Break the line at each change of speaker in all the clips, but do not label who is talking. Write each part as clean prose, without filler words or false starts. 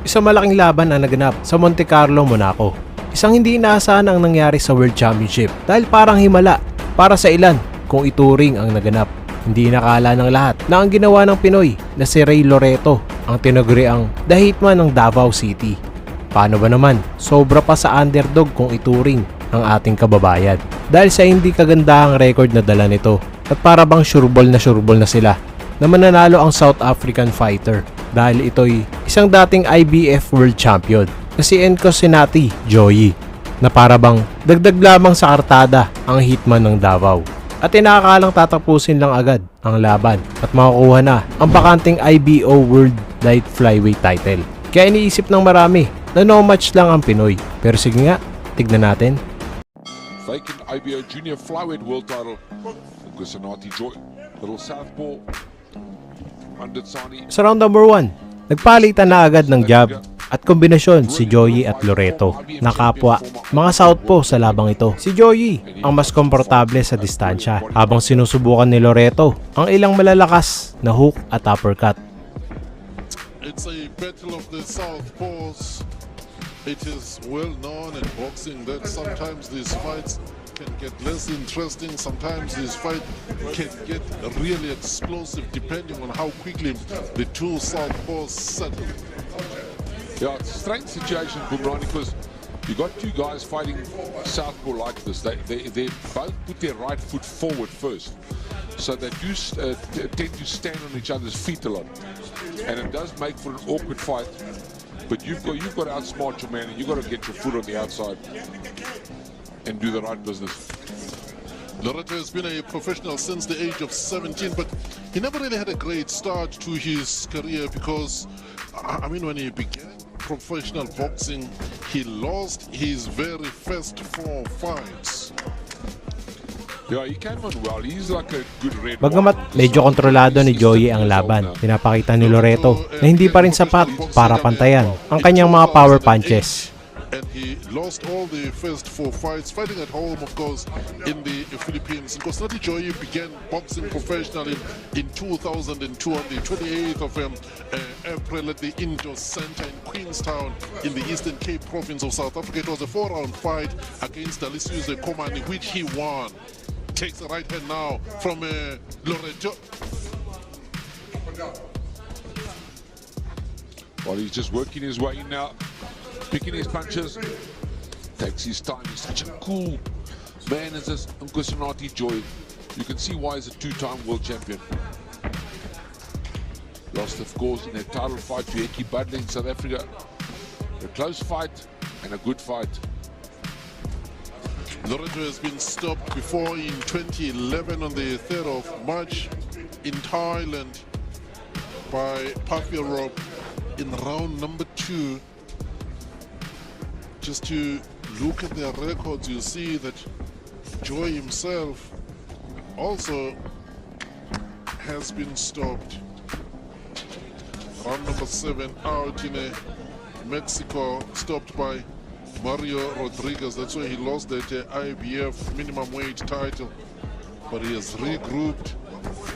Isang malaking laban ang naganap sa Monte Carlo, Monaco. Isang hindi inaasahan ang nangyari sa World Championship dahil parang himala para sa ilan kung ituring ang naganap. Hindi inakala ng lahat na ang ginawa ng Pinoy na si Rey Loreto ang tinaguriang The Hitman ng Davao City. Paano ba naman? Sobra pa sa underdog kung ituring ang ating kababayan. Dahil sa hindi kagandahang record na dala nito at para bang sureball na sila na mananalo ang South African fighter dahil ito'y isang dating IBF World Champion na si Nkosinathi, Joyi, na para bang dagdag lamang sa kartada ang Hitman ng Davao. At inaakalang tatapusin lang agad ang laban at makukuha na ang bakanteng IBO World Light Flyweight title. Kaya iniisip ng marami na no match lang ang Pinoy. Pero sige nga, tignan natin.
Vacant IBO Junior Flyweight World Title. Nkosinathi Joyi, little Southpaw.
Sa round number 1, nagpalitan na agad ng jab at kombinasyon si Joyi at Loreto na kapwa mga Southpaw sa labang ito. Si Joyi ang mas komportable sa distansya habang sinusubukan ni Loreto ang ilang malalakas na hook at uppercut.
It's a battle of the Southpaws. It is well known in boxing that sometimes these fights can get less interesting, sometimes this fight can get really explosive depending on how quickly the two Southpaws settle.
Yeah, it's a strange situation, Bumrani, because you got two guys fighting Southpaw like this. They both put their right foot forward first, so that you tend to stand on each other's feet a lot, and it does make for an awkward fight. But you've got to outsmart your man, and you've got to get your foot on the outside and do the right business.
Loreto has been a professional since the age of 17, but he never really had a great start to his career because, I mean, when he began professional boxing, he lost his very first 4 fights.
Yeah, he came on well. He's like a good red.
Bagamat medyo kontrolado ni Joyi ang laban, pinapakita ni Loreto na hindi pa rin sapat para pantayan ang kanyang mga power punches.
And he lost all the first 4 fights, fighting at home, of course, in the Philippines. Nkosinathi Joyi began boxing professionally in 2002 on the 28th of April at the Indoor Center in Queenstown in the Eastern Cape province of South Africa. It was a 4-round fight against Alisius Komani, which he won. Takes the right hand now from Loreto.
Well, he's just working his way in now. Picking his punches, takes his time. He's such a cool man as this Nkosinathi Joyi. You can see why he's a 2-time world champion. Lost, of course, in their title fight to Eki Budley in South Africa. A close fight and a good fight.
Loreto has been stopped before in 2011 on the 3rd of March in Thailand by Papiarop in round number 2. Just to look at their records, you see that Joyi himself also has been stopped. Round number 7 out in Mexico, stopped by Mario Rodriguez. That's why he lost that IBF minimum weight title. But he has regrouped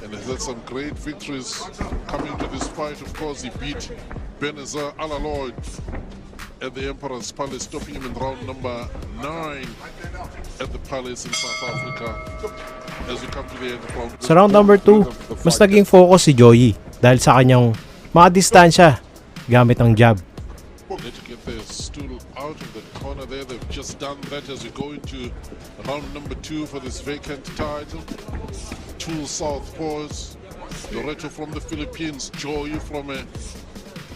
and has had some great victories coming to this fight. Of course, he beat Benazir Alaloy at the Emperor's Palace, stopping him in round number 9 at the Palace in South Africa. As we come to the end of round.
Sa round number 2, mas naging focus si Joyi dahil sa kanyang mga distansya gamit ang jab.
Need to get their stool out of the corner there. They've just done that as we go into round number 2 for this vacant title. 2 Southpaws, Loreto from the Philippines, Joyi from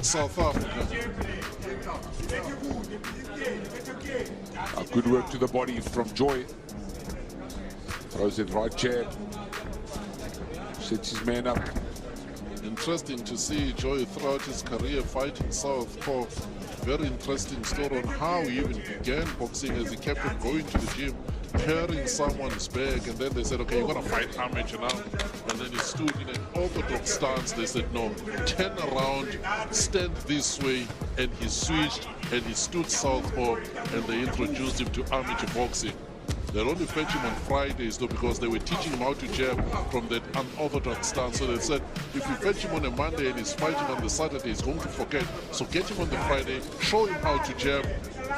South Africa.
Good work to the body from Joyi. Throws it right jab. Sets his man up.
Interesting to see Joyi throughout his career fighting Southpaw. Very interesting story on how he even began boxing, as he kept on going to the gym, carrying someone's bag, and then they said, okay, you're gonna fight amateur now. And then he stood in an orthodox stance. They said, no, turn around, stand this way, and he switched and he stood Southpaw, and they introduced him to amateur boxing. They'll only fetch him on Fridays though, because they were teaching him how to jab from that unorthodox stance. So they said if you fetch him on a Monday and he's fighting on the Saturday, he's going to forget. So get him on the Friday, show him how to jab,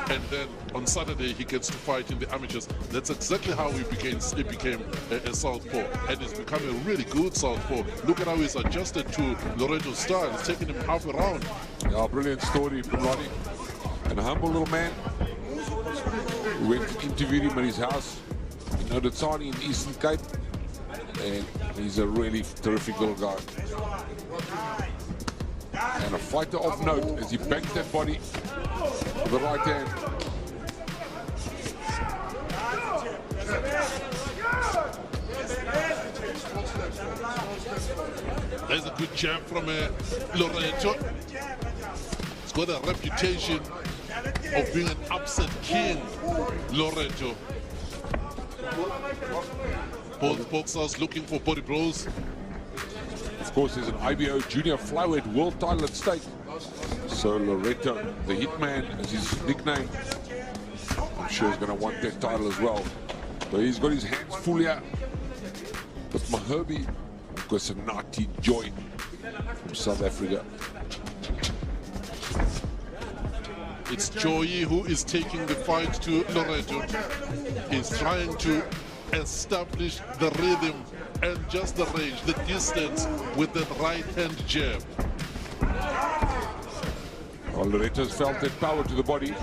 and then on Saturday he gets to fight in the amateurs. That's exactly how he became a Southpaw, and he's become a really good Southpaw. Look at how he's adjusted to Loreto's style. It's taken him half a round.
Yeah, brilliant story from Ronnie. And a humble little man. We went to interview him at his house in Odatsani in the Eastern Cape, and he's a really terrific little guy. And a fighter of note as he banks that body with the right hand.
There's a good jab from Loreto. He's got a reputation of being an upset king, Loreto. Both boxers looking for body blows.
Of course, there's an IBO Junior Flyweight World title at stake. So Loreto, the Hitman, is his nickname. I'm sure he's going to want that title as well. But he's got his hands full here with Joyi Nkosinathi Joyi from South Africa.
It's Joyi who is taking the fight to Loreto. He's trying to establish the rhythm and just the range, the distance with that right hand jab.
Well, Loreto's felt that power to the body.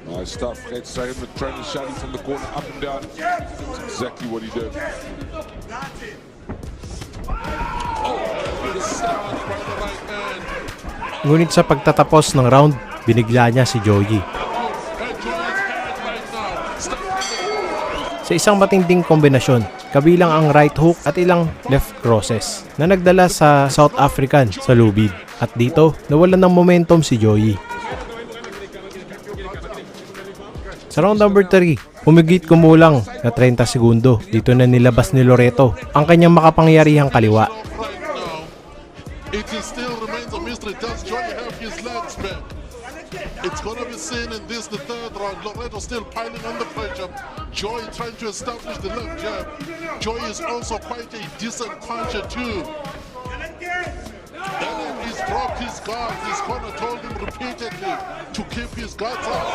Nice stuff. Great straight the trainer shouting from the corner, up and down. That's exactly what he did.
Ngunit sa pagtatapos ng round, binigla niya si Joyi. Sa isang matinding kombinasyon, kabilang ang right hook at ilang left crosses na nagdala sa South African sa lubid. At dito, nawalan ng momentum si Joyi. Sa round number 3, humigit kumulang na 30 segundo. Dito na nilabas ni Loreto ang kanyang makapangyarihang kaliwa.
It still remains a mystery. Does Joyi have his legs back? It's going to be seen in the third round. Loreto still piling on the pressure. Joyi trying to establish the left jab. Joyi is also quite a decent puncher too. And he's dropped his guard. His corner told him repeatedly to keep his guards up.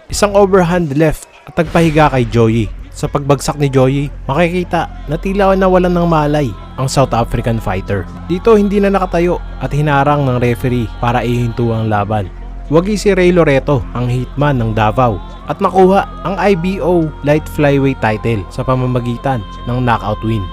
Isang overhand left at nagpahiga kay Joyi. Sa pagbagsak ni Joyi, makikita na tila nawalan ng malay ang South African fighter. Dito hindi na nakatayo at hinarang ng referee para ihinto ang laban. Wagi si Rey Loreto, ang Hitman ng Davao, at nakuha ang IBO light flyweight title sa pamamagitan ng knockout win.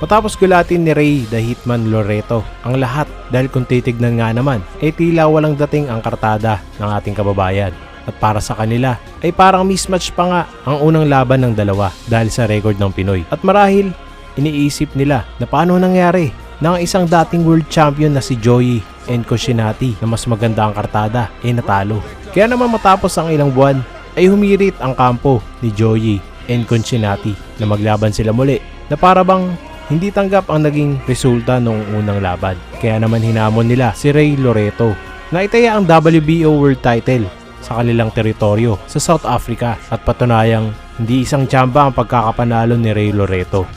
Matapos gulatin ni Rey the Hitman Loreto ang lahat dahil kung titignan nga naman, tila walang dating ang kartada ng ating kababayan. At para sa kanila ay parang mismatch pa nga ang unang laban ng dalawa dahil sa record ng Pinoy. At marahil iniisip nila na paano nangyari na ang isang dating world champion na si Joyi Nkosinathi na mas maganda ang kartada natalo. Kaya naman matapos ang ilang buwan ay humirit ang kampo ni Joyi Nkosinathi na maglaban sila muli na para bang hindi tanggap ang naging resulta noong unang laban. Kaya naman hinamon nila si Rey Loreto na itaya ang WBO world title sa kanilang teritoryo sa South Africa at patunayang hindi isang tsamba ang pagkakapanalo ni Rey Loreto.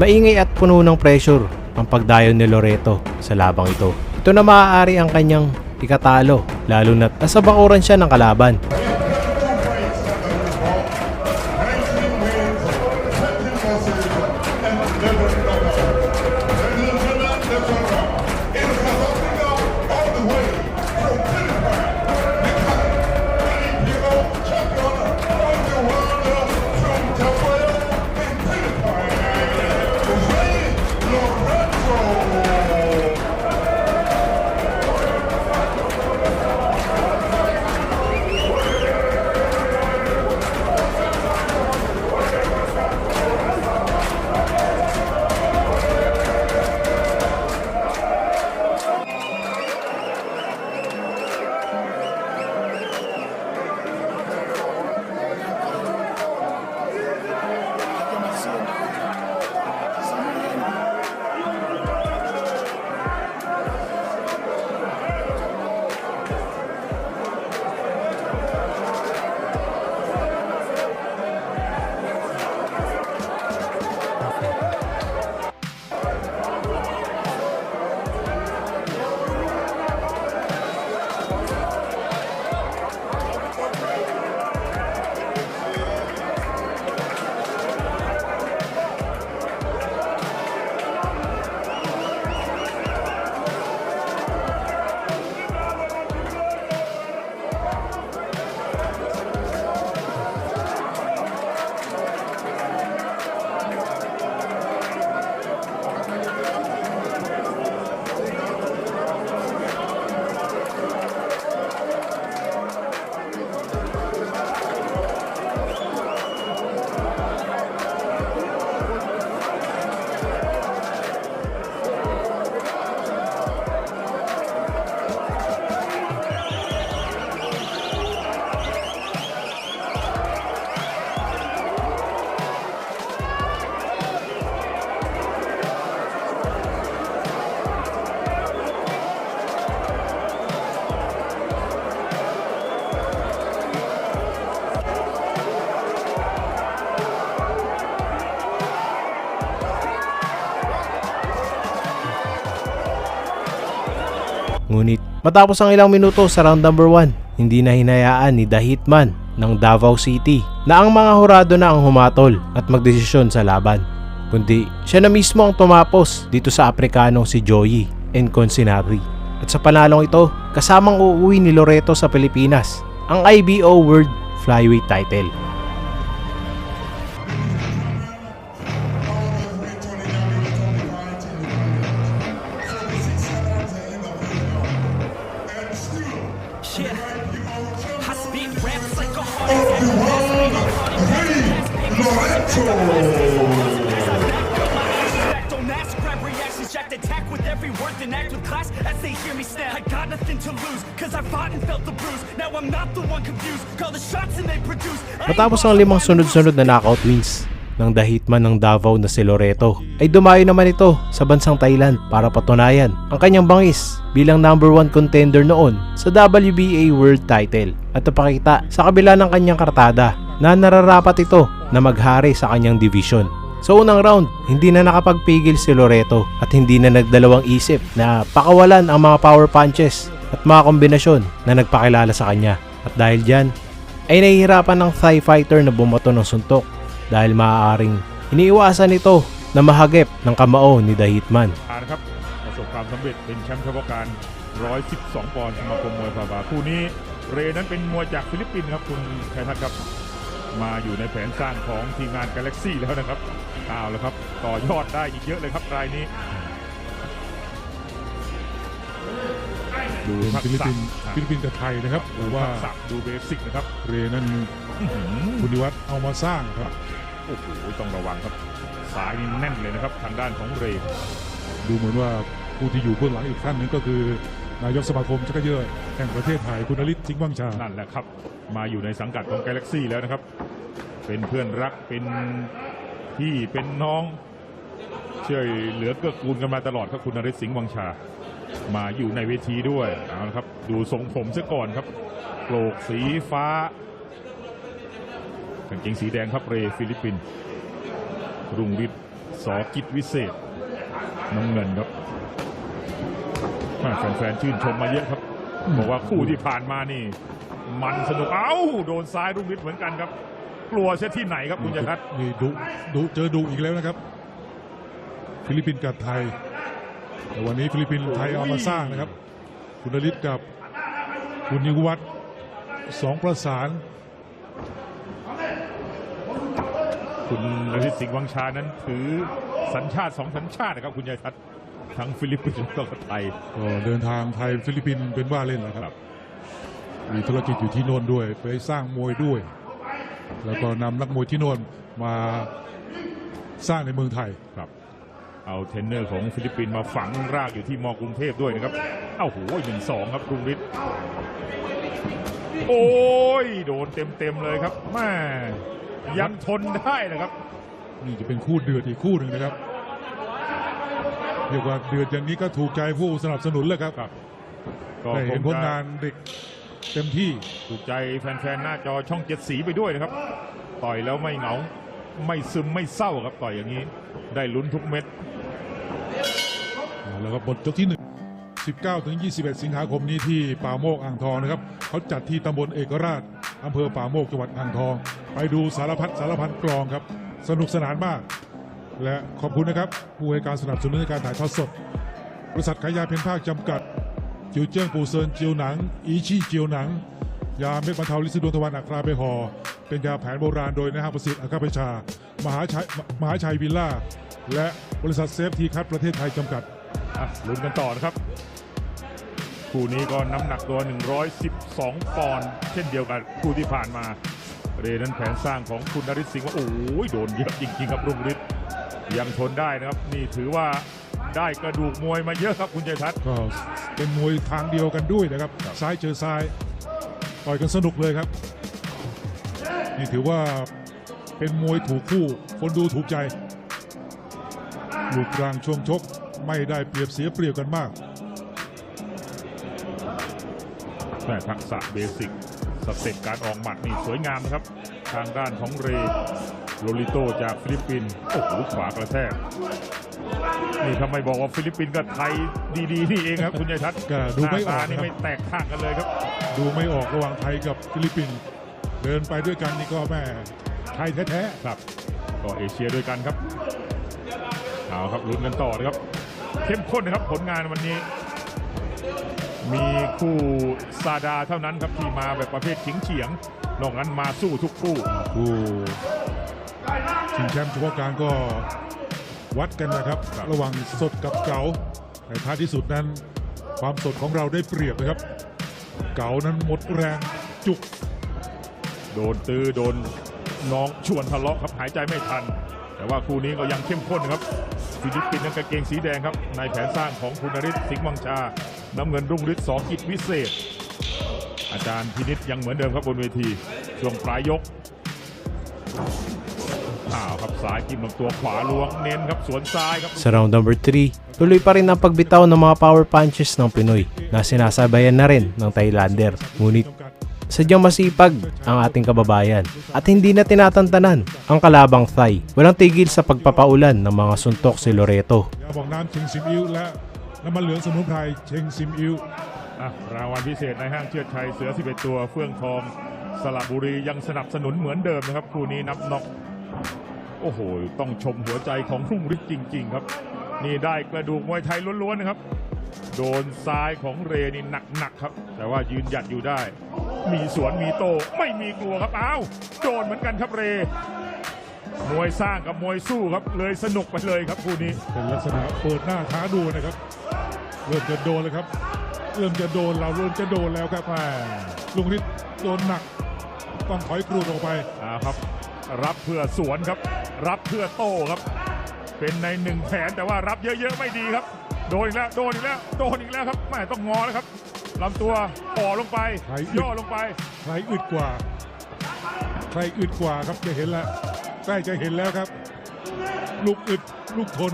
Maingay at puno ng pressure ang pagdayo ni Loreto sa labang ito. Ito na maaari ang kanyang ikatalo lalo na't nasa bakuran siya ng kalaban. Ngunit matapos ang ilang minuto sa round number 1, hindi na hinayaan ni The Hitman ng Davao City na ang mga hurado na ang humatol at magdesisyon sa laban, kundi siya na mismo ang tumapos dito sa Aprikanong si Joyi Nkosinathi. At sa panalong ito, kasamang uuwi ni Loreto sa Pilipinas ang IBO World Flyweight title.
Rey Loreto.
Don't ask, grab reactions, jacked attack with every word, then act with class as they hear me snap. I got nothing to lose, cause I fought and felt the bruise. Now I'm not the one confused, call the shots and they produce.
Matapos ang 5 sunod-sunod na knockout wins ng The Hitman ng Davao na si Loreto, ay dumayo naman ito sa bansang Thailand para patunayan ang kanyang bangis bilang number 1 contender noon sa WBA World title at napakita sa kabila ng kanyang kartada na nararapat ito na maghari sa kanyang division. Sa unang round, hindi na nakapagpigil si Loreto at hindi na nagdalawang isip na pakawalan ang mga power punches at mga kombinasyon na nagpakilala sa kanya. At dahil dyan, ay nahihirapan ng Thai fighter na bumato ng suntok dahil maaaring iniiwasan ito na mahagip ng kamao ni The Hitman.
นะครับประสบความสำเร็จเป็นแชมป์เฉพาะการ112 ปอนด์สมาคมมวยพาบาคู่นี้เรนั้นเป็นมวยจากฟิลิปปินส์ครับคุณชัยทัศน์ครับมาอยู่ในแผนสร้างของทีมงานกาแล็กซี่แล้วนะครับเอาแล้วครับต่อยอดได้อีกเยอะเลยครับรายนี้ดูฟิลิปปินส์กับไทยนะครับหรือว่าดูเบสิกนะครับเรนั้นคุณนิวัฒน์เอามาสร้างครับโอ้โหต้องระวังครับสายนี่แน่นเลยนะครับทางด้านของเรดูเหมือนว่าผู้ที่อยู่เบื้องหลังอีกท่านนึงก็คือนายกสมาคมชักเกยอร์แห่งประเทศไทยคุณอลิศ สิงห์วังชานั่นแหละครับมาอยู่ในสังกัดของกาแล็กซี่แล้วนะครับเป็นเพื่อนรักเป็นพี่เป็นน้องช่วยเหลือเกื้อกูลกันมาตลอดครับคุณอลิศ สิงห์วังชามาอยู่ในเวทีด้วยเอาละครับดูทรงผมซะก่อนครับโกรกสีฟ้ากางเกงสีแดงครับเรฟิลิปปินส์รุ่งฤทธิ์สอกิจวิเศษน้ำเงินครับแฟนๆชื่นชมมาเยอะครับบอกว่าคู่ที่ผ่านมานี่มันสนุกเอ้าโดนซ้ายรุ่งฤทธิ์เหมือนกันครับกลัวเสียที่ไหนครับคุณชัยทัศน์นี่ดุเจอดุอีกแล้วนะครับฟิลิปปินส์กับไทยแต่วันนี้ฟิลิปปินส์ไทยเอามาสร้างนะครับคุณอลิศกับคุณนิวัฒน์2 ประสานคุณอลิศ สิงห์วังชานั้นถือสัญชาติ2 สัญชาตินะครับคุณชัยทัศน์ทั้งฟิลิปปินส์และไทยก็เดินทางไทยฟิลิปปินส์เป็นว่าเล่นนะครับมีธุรกิจอยู่ที่โน่นด้วยไปสร้างมวยด้วยแล้วก็นำนักมวยที่โน่นมาสร้างในเมืองไทยครับเอาเทรนเนอร์ของฟิลิปปินส์มาฝังรากอยู่ที่มกรุงเทพด้วยนะครับเอ้าโห1-2ครับรุ่งฤทธิ์โอ้ยโดนเต็มเลยครับแม่ยังทนได้นะครับนี่จะเป็นคู่เดือดอีกคู่หนึ่งนะครับเรียกว่าเดือดอย่างนี้ก็ถูกใจผู้สนับสนุนเลยครับได้เห็นผลงานเด็กเต็มที่ถูกใจแฟนๆหน้าจอช่อง7 สีไปด้วยนะครับต่อยแล้วไม่เหงาไม่ซึมไม่เศร้าครับต่อยอย่างนี้ได้ลุ้นทุกเม็ดแล้วก็บทยกที่19-21 สิงหาคมนี้ที่ป่าโมกอ่างทองนะครับเขาจัดที่ตำบลเอกราชอำเภอป่าโมกจังหวัดอ่างทองไปดูสารพัดกลองครับสนุกสนานมากและขอบคุณนะครับผู้ให้การสนับสนุนในการถ่ายทอดสดบริษัทขายยาเพ็ญภาคจำกัดจิวเจิ้งปูเซินเจียวหนังอีชี่เจียวหนังยาเม็ดบรรเทาฤทธิ์ดวงตะวันอัคราไปห่อเป็นยาแผนโบราณโดยนายห้างประสิทธิ์อัครประชามหาชัยวิลล่าและบริษัทเซฟทีคัทประเทศไทยจำกัดลุ้นกันต่อนะครับคู่นี้ก็น้ำหนักตัว112 ปอนด์เช่นเดียวกันคู่ที่ผ่านมาเรนั้นแผนสร้างของคุณนฤทธิ์ สิงห์ว่าโอ้ยโดนเยอะจริงๆครับรุ่งฤทธิ์ยังทนได้นะครับนี่ถือว่าได้กระดูกมวยมาเยอะครับคุณชัยทัศน์ก็เป็นมวยทางเดียวกันด้วยนะครับซ้ายเจอซ้ายต่อยกันสนุกเลยครับนี่ถือว่าเป็นมวยถูกคู่คนดูถูกใจลูกกลางช่วงชกไม่ได้เปรียบเสียเปรียบกันมากแต่ทักษะเบสิกสเต็ปการออกหมัดนี่สวยงามนะครับทางด้านของเรโลลิโตจากฟิลิปปินส์โอ้โหขวากระแทก
นี่ทำไมบอกว่าฟิลิปปินส์กับไทยดีๆนี่เองครับคุณยายทัศน์
ก็ดูไม่ออก
หน้าตานี่ไม่แตกต่างกันเลยครับ
ดูไม่ออกระหว่างไทยกับฟิลิปปินส์เดินไปด้วยกันนี่ก็แม่ไทยแท้ๆ
ครับก็เอเชียด้วยกันครับเอาครับลุ้นกันต่อนะครับเข้มข้นนะครับผลงานวันนี้ มีคู่ซาดาเท่านั้นครับที่มาแบบประเภทขิงเฉียงนอกนั้นมาสู้ทุกคู่
ผู้ชิงแชมป์เฉพาะการก็วัดกันนะครับระหว่างสดกับเก๋าในท้ายที่สุดนั้นความสดของเราได้เปรียบนะครับเก๋านั้นหมดแรงจุก
โดนตื้อโดนน้องชวนทะเลาะครับหายใจไม่ทัน แต่ว่าคู่นี้ก็ยังเข้มข้นครับฟิลิปปินส์นั้นกางเกงสีแดงครับในแผนสร้างของคุณนฤทธิ์สิงห์วังชาน้ำเงินรุ่งฤทธิ์สอกิจวิเศษ อาจารย์พินิจยังเหมือนเดิมครับบนเวทีช่วงปลายยกครับซ้ายจิ้มลำตัวขวาล้วงเน้นครับสวนซ้ายครับ
Sa round number 3, tuloy pa rin ang pagbitaw ng mga power punches ng Pinoy na sinasabayan na rin ng Thailander. Ngunit sadyang masipag ang ating kababayan at hindi na tinatantanan ang kalabang Thai. Walang tigil sa pagpapaulan ng mga suntok si Loreto.
บอกน้ำเชงซิมอิ้วและน้ำมันเหลืองสมุนไพรเชงซิมอิ้ว
รางวัลพิเศษในห้างเชือดชัยเสือ 11 ตัวเฟื่องทองสระบุรียังสนับสนุนเหมือนเดิมนะครับคู่นี้นับน็อกโอ้โหต้องชมหัวใจของรุ่งฤทธิ์จริงๆครับนี่ได้กระดูกมวยไทยล้วนๆนะครับโดนซ้ายของเรนี่หนักๆครับแต่ว่ายืนหยัดอยู่ได้มีสวนมีโต้ไม่มีกลัวครับอ้าวโดนเหมือนกันครับเรมวยสร้างกับมวยสู้ครับเลยสนุกไปเลยครับคู่นี้
เป็นลักษณะเปิดหน้าท้าดูนะครับเริ่มจะโดนเลยครับเริ่มจะโดนเราเริ่มจะโดนแล้วครับลุงฤทธิ์โดนหนักต้องถอยกรูดออกไป
ครับรับเพื่อสวนครับรับเพื่อโต้ครับเป็นในหนึ่งแผนแต่ว่ารับเยอะๆไม่ดีครับโดนอีกแล้วโดนอีกแล้วโดนอีกแล้วครับไม่ต้องงอแล้วครับลำตัวป่อลงไปย่อลงไป
ใครอึดกว่าใครอึดกว่าครับจะเห็นแล้วใกล้จะเห็นแล้วครับลูกอึดลูกทน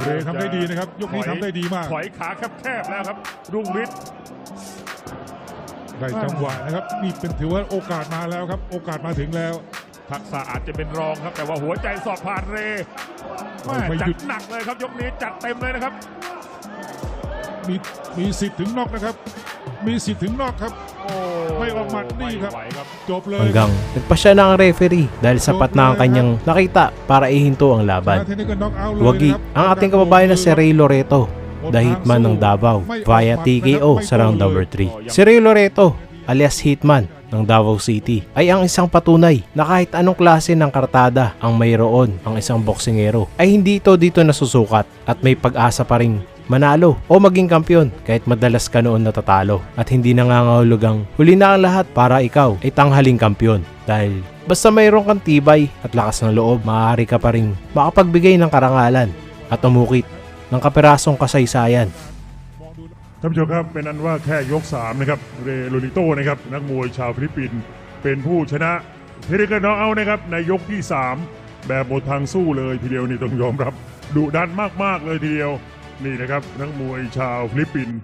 เรทำได้ดีนะครับยกนี้ทำได้ดีมาก
ถอยขาแคบๆแล้วครับรุ่งฤทธิ์
ได้จังหวะนะครับนี่เป็นถือว่าโอกาสมาแล้วครับโอกาสมาถึงแล้ว
ทักษะอาจจะเป็นรองครับแต่ว่าหัวใจสอบผ่านเรจัดหนักเลยครับยกนี้จัดเต็มเลยนะครับ
มีสิทธิ์ถึงน็อกนะครับมีสิทธิ์ถึงน็อกครับไม่ออกหมัดนี่ครับจบเลย
Hanggang nagpasya na ang referee dahil sapat na ang kanyang nakita para ihinto ang laban. Wagi ang ating kababayan na si Rey Loreto, the Hitman ng Davao via TKO sa round number 3. Si Rey Loreto, alias Hitman ng Davao City, ay ang isang patunay na kahit anong klase ng kartada ang mayroon ang isang boksingero ay hindi ito dito nasusukat at may pag-asa pa rin manalo o maging kampiyon kahit madalas ka noon natatalo at hindi nangangahulugang huli na ang lahat para ikaw ay tanghaling kampiyon dahil basta mayroon kang tibay at lakas ng loob maaari ka pa rin makapagbigay ng karangalan at umukit ng kapirasong kasaysayan.
ท่านผู้ชมครับเป็นอันว่าแค่ยก3นะครับเรโลลิโตนะครับนักมวยชาวฟิลิปปินส์เป็นผู้ชนะเทเรกันน็อกเอาท์นะครับในยกที่3แบบหมดทางสู้เลยทีเดียวนี่ต้องยอมรับดุดันมากๆเลยทีเดียวนี่นะครับนักมวยชาวฟิลิปปินส์